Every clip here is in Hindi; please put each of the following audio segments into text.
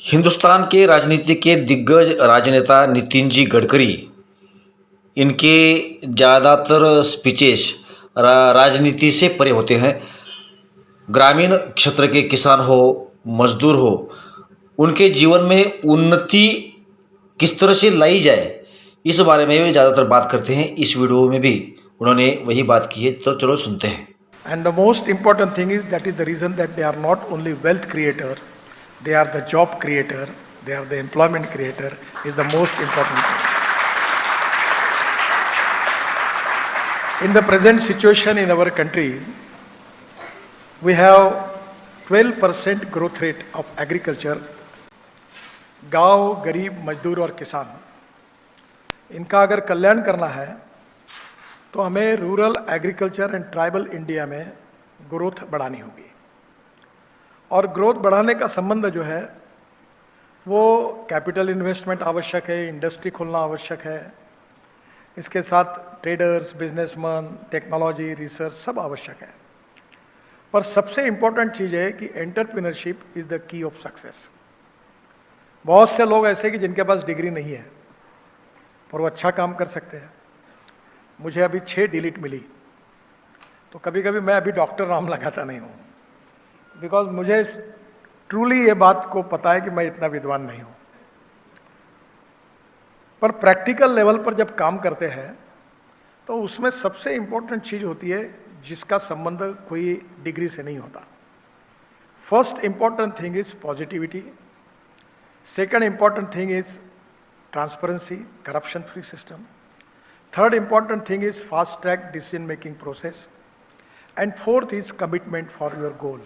हिंदुस्तान के राजनीति के दिग्गज राजनेता नितिन जी गडकरी, इनके ज़्यादातर स्पीचेस राजनीति से परे होते हैं। ग्रामीण क्षेत्र के किसान हो, मजदूर हो, उनके जीवन में उन्नति किस तरह से लाई जाए, इस बारे में वे ज़्यादातर बात करते हैं। इस वीडियो में भी उन्होंने वही बात की है, तो चलो सुनते हैं। And the most important thing is that is the reason that they are not only wealth creator, they are the job creator, they are the employment creator is the most important thing. In the present situation in our country, we have 12% growth rate of agriculture. गांव, गरीब, मजदूर और किसान, इनका अगर कल्याण करना है तो हमें rural agriculture and tribal India में ग्रोथ बढ़ानी होगी। और ग्रोथ बढ़ाने का संबंध जो है वो कैपिटल इन्वेस्टमेंट आवश्यक है, इंडस्ट्री खोलना आवश्यक है, इसके साथ ट्रेडर्स, बिजनेसमैन, टेक्नोलॉजी, रिसर्च सब आवश्यक है। पर सबसे इम्पोर्टेंट चीज़ है कि entrepreneurship is the key of success. बहुत से लोग ऐसे कि जिनके पास डिग्री नहीं है पर वो अच्छा काम कर सकते हैं। मुझे अभी 6 डिलीट मिली, तो कभी कभी मैं अभी डॉक्टर नाम लगाता नहीं हूँ, बिकॉज मुझे ट्रूली ये बात को पता है कि मैं इतना विद्वान नहीं हूँ। पर प्रैक्टिकल लेवल पर जब काम करते हैं तो उसमें सबसे इम्पोर्टेंट चीज़ होती है जिसका संबंध कोई डिग्री से नहीं होता। First important thing is positivity, second important thing is transparency, corruption free system, third important thing is fast track decision making process, and fourth is commitment for your goal.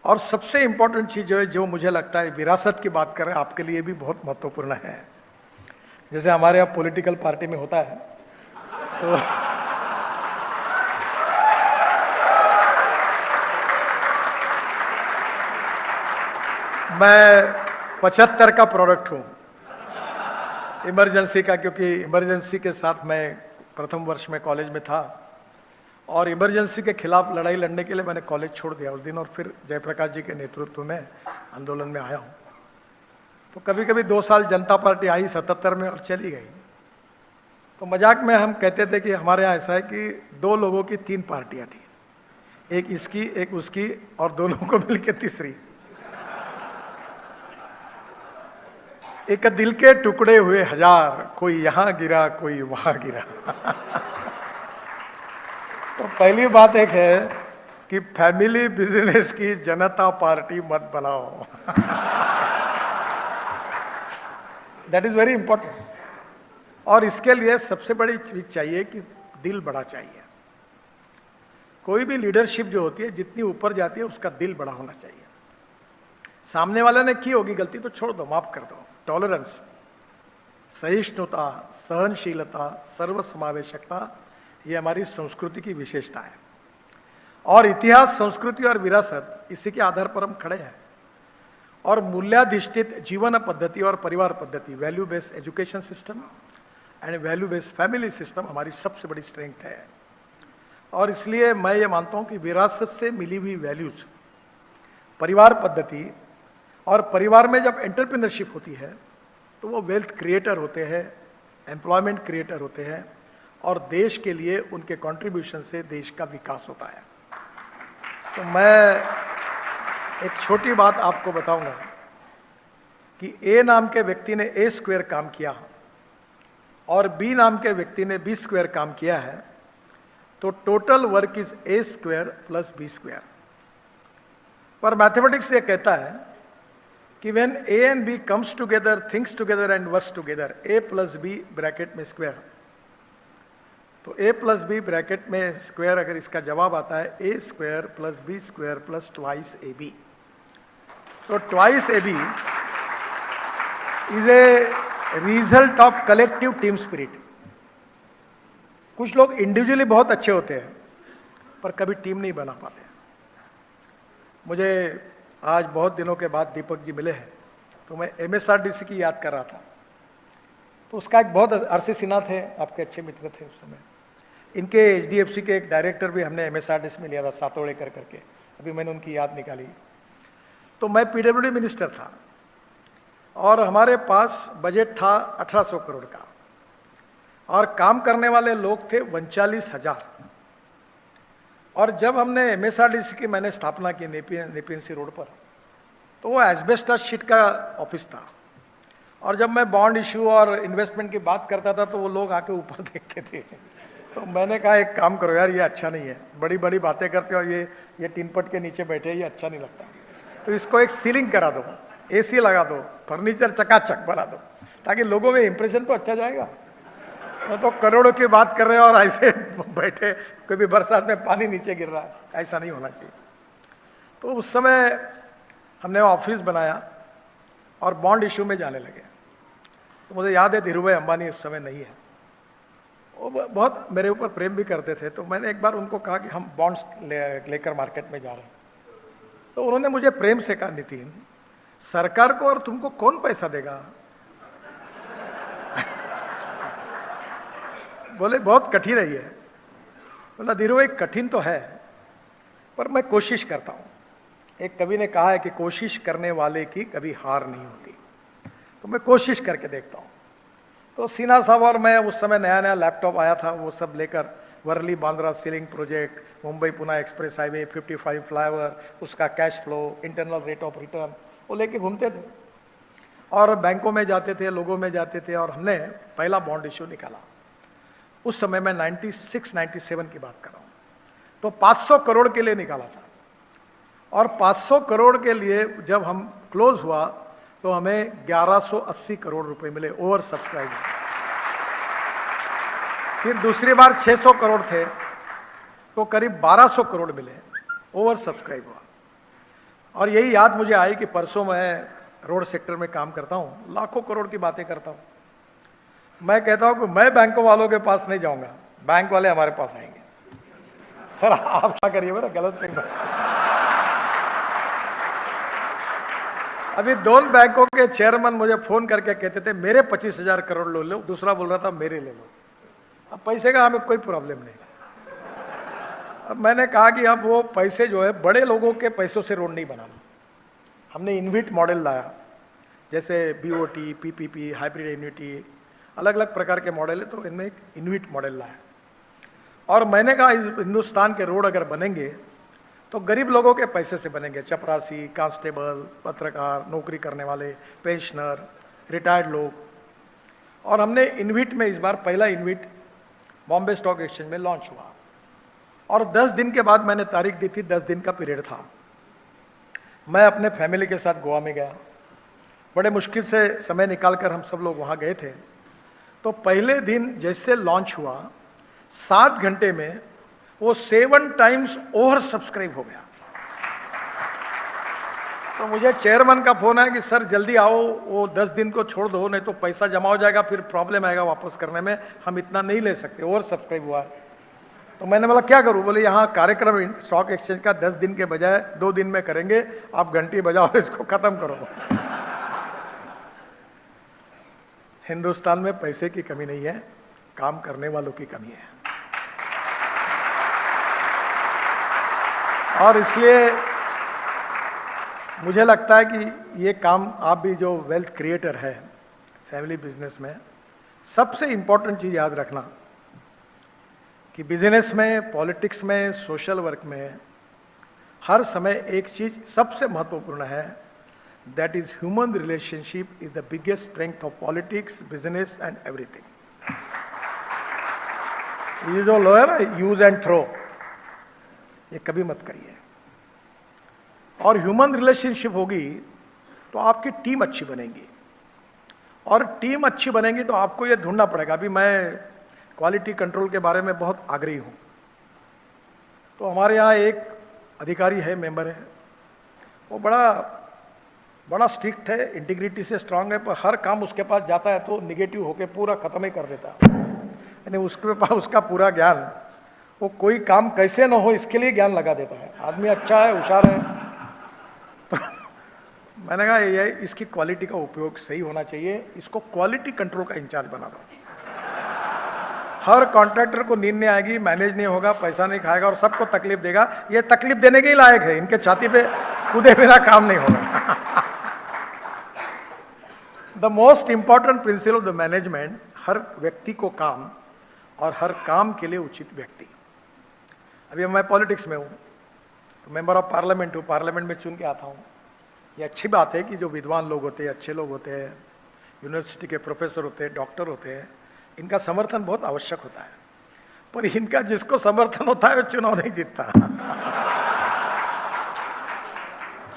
और सबसे important चीज़ जो है, जो मुझे लगता है विरासत की बात करें, आपके लिए भी बहुत महत्वपूर्ण है। जैसे हमारे यहाँ पॉलिटिकल पार्टी में होता है तो मैं 75 का प्रोडक्ट हूँ इमरजेंसी का, क्योंकि इमरजेंसी के साथ मैं प्रथम वर्ष में कॉलेज में था और इमरजेंसी के खिलाफ लड़ाई लड़ने के लिए मैंने कॉलेज छोड़ दिया उस दिन, और फिर जयप्रकाश जी के नेतृत्व में आंदोलन में आया हूँ। तो कभी कभी 2 साल जनता पार्टी आई 77 में और चली गई। तो मजाक में हम कहते थे कि हमारे यहाँ ऐसा है कि 2 लोगों की 3 पार्टियाँ थी, एक इसकी, एक उसकी, और दोनों को मिलकर तीसरी। एक दिल के टुकड़े हुए 1000, कोई यहाँ गिरा कोई वहां गिरा। तो पहली बात एक है कि फैमिली बिजनेस की जनता पार्टी मत बनाओ। That is very important. और इसके लिए सबसे बड़ी चीज चाहिए कि दिल बड़ा चाहिए। कोई भी लीडरशिप जो होती है जितनी ऊपर जाती है उसका दिल बड़ा होना चाहिए। सामने वाले ने की होगी गलती तो छोड़ दो, माफ कर दो। टॉलरेंस, सहिष्णुता, सहनशीलता, सर्वसमावेशकता, ये हमारी संस्कृति की विशेषता है। और इतिहास, संस्कृति और विरासत इसी के आधार पर हम खड़े हैं। और मूल्याधिष्ठित जीवन पद्धति और परिवार पद्धति, value based education system and value based family system हमारी सबसे बड़ी स्ट्रेंथ है। और इसलिए मैं ये मानता हूँ कि विरासत से मिली हुई वैल्यूज, परिवार पद्धति, और परिवार में जब एंटरप्रेन्योरशिप होती है तो वो वेल्थ क्रिएटर होते हैं, एम्प्लॉयमेंट क्रिएटर होते हैं, और देश के लिए उनके कंट्रीब्यूशन से देश का विकास होता है। तो मैं एक छोटी बात आपको बताऊंगा कि ए नाम के व्यक्ति ने ए स्क्वायर काम किया और बी नाम के व्यक्ति ने बी स्क्वायर काम किया है, तो total work is a square plus b square. पर मैथमेटिक्स ये कहता है कि when A and B comes together, thinks together and works together, A plus B bracket में स्क्वायर, तो A plus B ब्रैकेट में स्क्वायर अगर इसका जवाब आता है A square plus B square plus twice AB, तो twice AB is a result of collective team spirit. कुछ लोग इंडिविजुअली बहुत अच्छे होते हैं पर कभी टीम नहीं बना पाते। मुझे आज बहुत दिनों के बाद दीपक जी मिले हैं, तो मैं MSRDC की याद कर रहा था। तो उसका एक बहुत अरसी सिन्हा थे, आपके अच्छे मित्र थे उस समय। इनके HDFC के एक डायरेक्टर भी हमने MSRDC में लिया था, सातोड़े करके। अभी मैंने उनकी याद निकाली। तो मैं PWD मिनिस्टर था और हमारे पास बजट था 1800 करोड़ का, और काम करने वाले लोग थे 39,000। और जब हमने MSRDC की मैंने स्थापना की नेपीएनसी रोड पर, तो वो एस्बेस्टस शीट का ऑफिस था। और जब मैं बॉन्ड इशू और इन्वेस्टमेंट की बात करता था तो वो लोग आके ऊपर देखते थे। तो मैंने कहा एक काम करो यार, ये अच्छा नहीं है, बड़ी बड़ी बातें करते हो, ये टिनपट के नीचे बैठे, ये अच्छा नहीं लगता। तो इसको एक सीलिंग करा दो, AC लगा दो, फर्नीचर चकाचक बना दो, ताकि लोगों में इंप्रेशन तो अच्छा जाएगा। तो करोड़ों की बात कर रहे हैं और ऐसे बैठे, कभी बरसात में पानी नीचे गिर रहा है, ऐसा नहीं होना चाहिए। तो उस समय हमने ऑफिस बनाया और बॉन्ड इशू में जाने लगे। तो मुझे याद है धीरूभाई अंबानी उस समय नहीं है, वो बहुत मेरे ऊपर प्रेम भी करते थे। तो मैंने एक बार उनको कहा कि हम बॉन्ड्स लेकर मार्केट में जा रहे हैं। तो उन्होंने मुझे प्रेम से कहा, नितिन, सरकार को और तुमको कौन पैसा देगा? बोले बहुत कठिन है ये। बोला धीरूभाई कठिन तो है, पर मैं कोशिश करता हूँ। एक कवि ने कहा है कि कोशिश करने वाले की कभी हार नहीं होती, तो मैं कोशिश करके देखता हूँ। तो सिन्हा साहब और मैं, उस समय नया नया लैपटॉप आया था, वो सब लेकर Worli Bandra sealink project, Mumbai Pune express highway, 55 flyover, उसका cash flow, internal rate of return, वो लेके घूमते थे और बैंकों में जाते थे, लोगों में जाते थे। और हमने पहला बॉन्ड इश्यू निकाला। उस समय मैं 96-97 की बात कर रहा हूँ। तो 500 करोड़ के लिए निकाला था, और 500 करोड़ के लिए जब हम क्लोज हुआ तो हमें 1180 करोड़ रुपए मिले, ओवर सब्सक्राइब। फिर दूसरी बार 600 करोड़ थे तो करीब 1200 करोड़ मिले, ओवर सब्सक्राइब हुआ। और यही याद मुझे आई कि परसों मैं रोड सेक्टर में काम करता हूँ, लाखों करोड़ की बातें करता हूँ। मैं कहता हूँ कि मैं बैंकों वालों के पास नहीं जाऊंगा, बैंक वाले हमारे पास आएंगे। सर आप क्या करिए, मेरा गलत नहीं बात। अभी दोनों बैंकों के चेयरमैन मुझे फोन करके कहते थे मेरे 25,000 करोड़ लो लो, दूसरा बोल रहा था मेरे ले लो। अब पैसे का हमें कोई प्रॉब्लम नहीं। अब मैंने कहा कि अब वो पैसे जो है बड़े लोगों के पैसों से रोड नहीं बनाना। हमने इन्विट मॉडल लाया, जैसे BOT, PPP, हाइब्रिड एन्युटी, अलग अलग प्रकार के मॉडल है। तो इनमें एक इन्विट मॉडल लाया, और मैंने कहा इस हिंदुस्तान के रोड अगर बनेंगे तो गरीब लोगों के पैसे से बनेंगे, चपरासी, कांस्टेबल, पत्रकार, नौकरी करने वाले, पेंशनर, रिटायर्ड लोग। और हमने इन्विट में इस बार पहला इन्विट बॉम्बे स्टॉक एक्सचेंज में लॉन्च हुआ, और 10 दिन के बाद मैंने तारीख दी थी, 10 दिन का पीरियड था। मैं अपने फैमिली के साथ गोवा में गया, बड़े मुश्किल से समय निकालकर हम सब लोग वहाँ गए थे। तो पहले दिन जैसे लॉन्च हुआ, 7 घंटे में वो 7 टाइम्स ओवर सब्सक्राइब हो गया। तो मुझे चेयरमैन का फोन आया कि सर जल्दी आओ, वो 10 दिन को छोड़ दो, नहीं तो पैसा जमा हो जाएगा, फिर प्रॉब्लम आएगा वापस करने में, हम इतना नहीं ले सकते, ओवर सब्सक्राइब हुआ है। तो मैंने बोला क्या करूं? बोले यहाँ कार्यक्रम स्टॉक एक्सचेंज का 10 दिन के बजाय 2 दिन में करेंगे, आप घंटी बजाओ और इसको खत्म करो। हिंदुस्तान में पैसे की कमी नहीं है, काम करने वालों की कमी है। और इसलिए मुझे लगता है कि ये काम, आप भी जो वेल्थ क्रिएटर है फैमिली बिजनेस में, सबसे इंपॉर्टेंट चीज़ याद रखना कि बिजनेस में, पॉलिटिक्स में, सोशल वर्क में हर समय एक चीज़ सबसे महत्वपूर्ण है, that is human relationship is the biggest strength of politics, business and everything. ये जो लो है ना, यूज एंड थ्रो, ये कभी मत करिए। और ह्यूमन रिलेशनशिप होगी तो आपकी टीम अच्छी बनेगी, और टीम अच्छी बनेगी तो आपको ये ढूंढना पड़ेगा। अभी मैं क्वालिटी कंट्रोल के बारे में बहुत आग्रही हूँ। तो हमारे यहाँ एक अधिकारी है, मेंबर है, वो बड़ा स्ट्रिक्ट है, इंटीग्रिटी से स्ट्रांग है, पर हर काम उसके पास जाता है तो निगेटिव होके पूरा खत्म ही कर देता है। यानी उसके पास उसका पूरा ज्ञान, वो कोई काम कैसे ना हो इसके लिए ज्ञान लगा देता है। आदमी अच्छा है, होशियार है। तो मैंने कहा ये इसकी क्वालिटी का उपयोग सही होना चाहिए, इसको क्वालिटी कंट्रोल का इंचार्ज बना दो। हर कॉन्ट्रैक्टर को नींद नहीं आएगी, मैनेज नहीं होगा, पैसा नहीं खाएगा और सबको तकलीफ देगा। ये तकलीफ देने के ही लायक है, इनके छाती पे कूदे बिना काम नहीं होगा। The most important principle of the management, हर व्यक्ति को काम और हर काम के लिए उचित व्यक्ति। अभी मैं पॉलिटिक्स में हूँ, तो मेंबर ऑफ पार्लियामेंट हूँ, पार्लियामेंट में चुन के आता हूँ। ये अच्छी बात है कि जो विद्वान लोग होते हैं, अच्छे लोग होते हैं, यूनिवर्सिटी के प्रोफेसर होते हैं, डॉक्टर होते हैं, इनका समर्थन बहुत आवश्यक होता है। पर इनका जिसको समर्थन होता है वो चुनाव नहीं जीतता।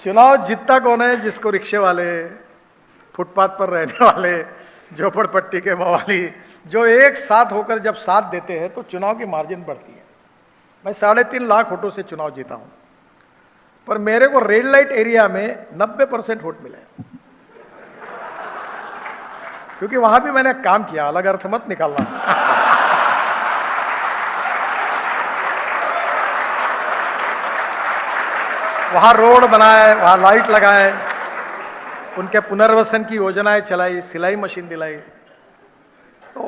चुनाव जीतता कौन है? जिसको रिक्शे वाले, फुटपाथ पर रहने वाले, झोपड़पट्टी के मवाली, जो एक साथ होकर जब साथ देते हैं तो चुनाव की मार्जिन बढ़ती है। मैं 3.5 लाख वोटों से चुनाव जीता हूं, पर मेरे को रेड लाइट एरिया में 90% वोट मिले, क्योंकि वहां भी मैंने काम किया। अलग अर्थ मत निकालना। वहां रोड बनाए, वहां लाइट लगाए, उनके पुनर्वसन की योजनाएं चलाई, सिलाई मशीन दिलाई। तो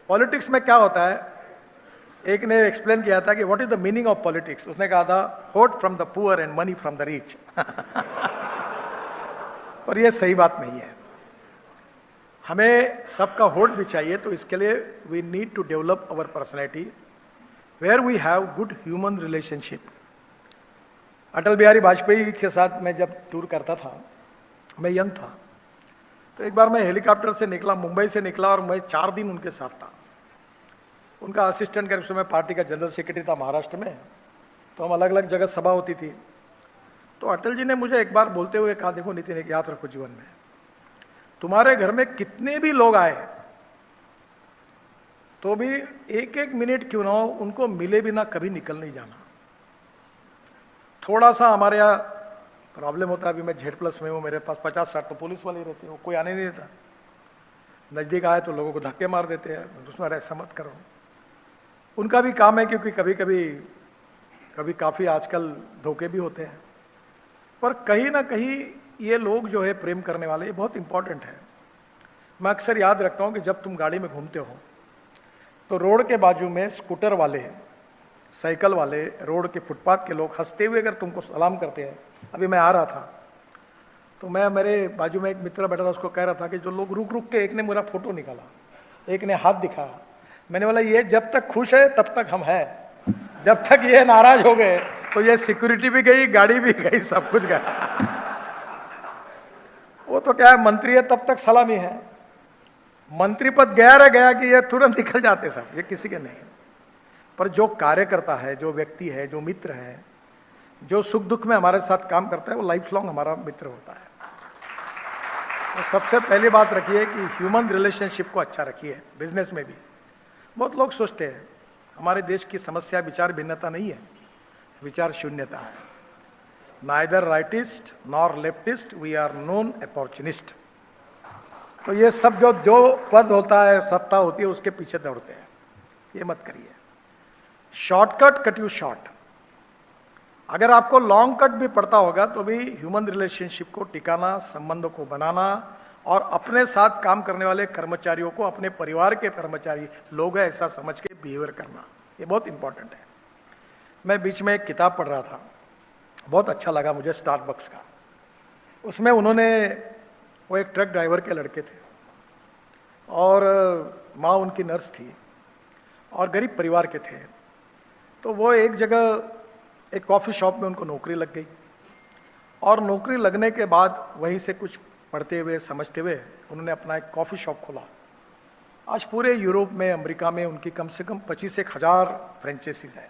पॉलिटिक्स में क्या होता है, एक ने एक्सप्लेन किया था कि what is the meaning of politics. उसने कहा था vote from the poor and money from the rich. और ये सही बात नहीं है। हमें सबका वोट भी चाहिए, तो इसके लिए we need to develop our personality where we have good human relationship. Atal Bihari Vajpayee के साथ मैं जब टूर करता था, मैं यंग था, तो एक बार मैं हेलीकॉप्टर से निकला, मुंबई से निकला, और मैं 4 दिन उनके साथ था। उनका असिस्टेंट के रूप में, मैं पार्टी का जनरल सेक्रेटरी था महाराष्ट्र में, तो हम अलग अलग जगह सभा होती थी। तो अटल जी ने मुझे एक बार बोलते हुए कहा, देखो नितिन, एक याद रखो जीवन में, तुम्हारे घर में कितने भी लोग आए तो भी 1-1 मिनट क्यों ना हो, उनको मिले बिना कभी निकल नहीं जाना। थोड़ा सा हमारे यहाँ प्रॉब्लम होता है, अभी मैं Z+ में हूँ, मेरे पास 50-60 तो पुलिस वाले रहते हैं, कोई आने नहीं देता। नज़दीक आए तो लोगों को धक्के मार देते हैं, उसमें ऐसा मत करो। उनका भी काम है, क्योंकि कभी काफ़ी आजकल धोखे भी होते हैं। पर कहीं ना कहीं ये लोग जो है प्रेम करने वाले, ये बहुत इंपॉर्टेंट है। मैं अक्सर याद रखता हूँ कि जब तुम गाड़ी में घूमते हो तो रोड के बाजू में स्कूटर वाले, साइकिल वाले, रोड के फुटपाथ के लोग हंसते हुए अगर तुमको सलाम करते हैं। अभी मैं आ रहा था तो मैं, मेरे बाजू में एक मित्र बैठा था, उसको कह रहा था कि जो लोग रुक रुक के, एक ने मेरा फोटो निकाला, एक ने हाथ दिखाया। मैंने बोला ये जब तक खुश है तब तक हम हैं, जब तक ये नाराज हो गए तो ये सिक्योरिटी भी गई, गाड़ी भी गई, सब कुछ गया। वो तो क्या है, मंत्री है तब तक सलामी है, मंत्री पद गया रह गया कि ये तुरंत निकल जाते सब, ये किसी के नहीं। पर जो कार्यकर्ता है, जो व्यक्ति है, जो मित्र है, जो सुख दुख में हमारे साथ काम करता है, वो लाइफ लॉन्ग हमारा मित्र होता है। तो सबसे पहली बात रखिए कि ह्यूमन रिलेशनशिप को अच्छा रखिए। बिजनेस में भी बहुत लोग सोचते हैं हमारे देश की समस्या विचार भिन्नता नहीं है, विचार शून्यता है। Neither rightist nor leftist, we are non opportunist. तो ये सब जो पद होता है, सत्ता होती है, उसके पीछे दौड़ते हैं, ये मत करिए। Shortcut cut you short. अगर आपको लॉन्ग कट भी पड़ता होगा तो भी ह्यूमन रिलेशनशिप को टिकाना, संबंधों को बनाना, और अपने साथ काम करने वाले कर्मचारियों को अपने परिवार के कर्मचारी लोग हैं ऐसा समझ के बिहेवियर करना, ये बहुत इंपॉर्टेंट है। मैं बीच में एक किताब पढ़ रहा था, बहुत अच्छा लगा मुझे, स्टारबक्स का। उसमें उन्होंने, वो एक ट्रक ड्राइवर के लड़के थे और माँ उनकी नर्स थी और गरीब परिवार के थे। तो वो एक जगह, एक कॉफ़ी शॉप में उनको नौकरी लग गई, और नौकरी लगने के बाद वहीं से कुछ पढ़ते हुए, समझते हुए उन्होंने अपना एक कॉफ़ी शॉप खोला। आज पूरे यूरोप में, अमेरिका में उनकी कम से कम 25-1 हज़ार फ्रेंचाइजीज हैं।